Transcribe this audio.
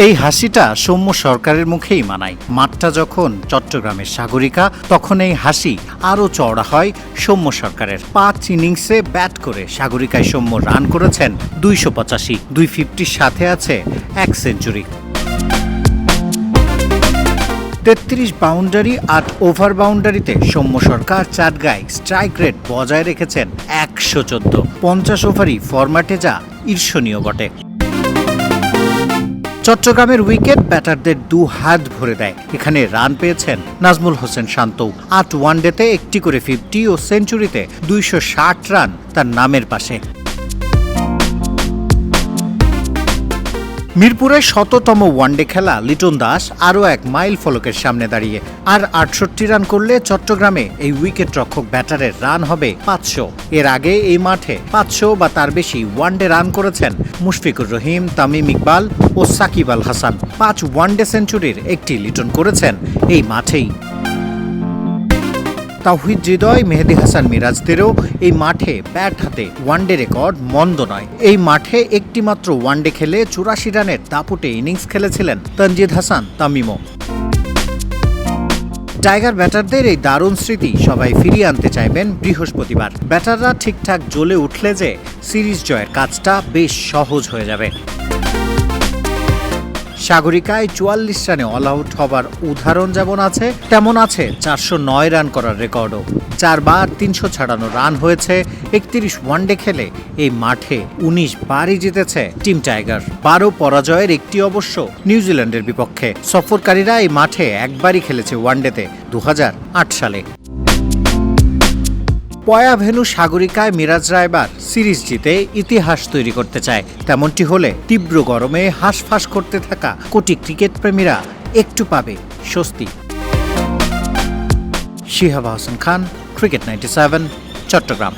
এই হাসিটা সৌম্য সরকারের মুখেই মানায়। মাঠটা যখন চট্টগ্রামের সাগরিকা, তখন এই হাসি আরও চওড়া হয় সৌম্য সরকারের। 5 ইনিংসে ব্যাট করে সাগরিকায় সৌম্য রান করেছেন 285, 250 সাথে আছে 1 সেঞ্চুরি। 33 বাউন্ডারি 8 ওভার বাউন্ডারিতে সৌম্য সরকার চাটগাঁয় স্ট্রাইক রেট বজায় রেখেছেন 114। 50 ওভারই ফরম্যাটে যা ঈর্ষণীয় বটে। চট্টগ্রামের উইকেট ব্যাটারদের 2 হাত ভরে দেয়। এখানে রান পেয়েছেন নাজমুল হোসেন শান্ত। 8 ওয়ানডেতে একটি করে 50 ও সেঞ্চুরিতে 260 রান তার নামের পাশে। মিরপুরে 100তম ওয়ানডে খেলা লিটন দাস আরও এক মাইল ফলকের সামনে দাঁড়িয়ে। আর 68 রান করলে চট্টগ্রামে এই উইকেট রক্ষক ব্যাটারের রান হবে 500। এর আগে এই মাঠে 500 বা তার বেশি ওয়ানডে রান করেছেন মুশফিকুর রহিম, তামিম ইকবাল ও সাকিব আল হাসান। 5 ওয়ানডে সেঞ্চুরির একটি লিটন করেছেন এই মাঠেই। তাওহিদ হৃদয়, মেহেদী হাসান মিরাজদেরও এই মাঠে ব্যাট হাতে ওয়ানডে রেকর্ড মন্দ নয়। এই মাঠে একটি মাত্র ওয়ানডে খেলে 84 রানের দাপুটে ইনিংস খেলেছিলেন তানজিদ হাসান তামিমও। টাইগার ব্যাটারদের এই দারুণ স্মৃতি সবাই ফিরিয়ে আনতে চাইবেন বৃহস্পতিবার। ব্যাটাররা ঠিকঠাক জ্বলে উঠলে যে সিরিজ জয়ের কাজটা বেশ সহজ হয়ে যাবে। সাগরিকায় 44 রানে অল আউট হবার উদাহরণ যেমন আছে, তেমন আছে 409 রান করার রেকর্ডও। 4 বার 300 ছাড়ানো রান হয়েছে। 31 ওয়ানডে খেলে এই মাঠে 19 বারই জিতেছে টিম টাইগার। 12 পরাজয়ের একটি অবশ্য নিউজিল্যান্ডের বিপক্ষে। সফরকারীরা এই মাঠে একবারই খেলেছে ওয়ানডেতে 2008 সালে। পয়া ভেন্যু সাগরিকায় মিরাজরা এবার সিরিজ জিতে ইতিহাস তৈরি করতে চায়। তেমনটি হলে তীব্র গরমে হাঁসফাঁস করতে থাকা কোটি ক্রিকেট প্রেমীরা একটু পাবে স্বস্তি। শিহাব হাসান খান, ক্রিকেট 97, চট্টগ্রাম।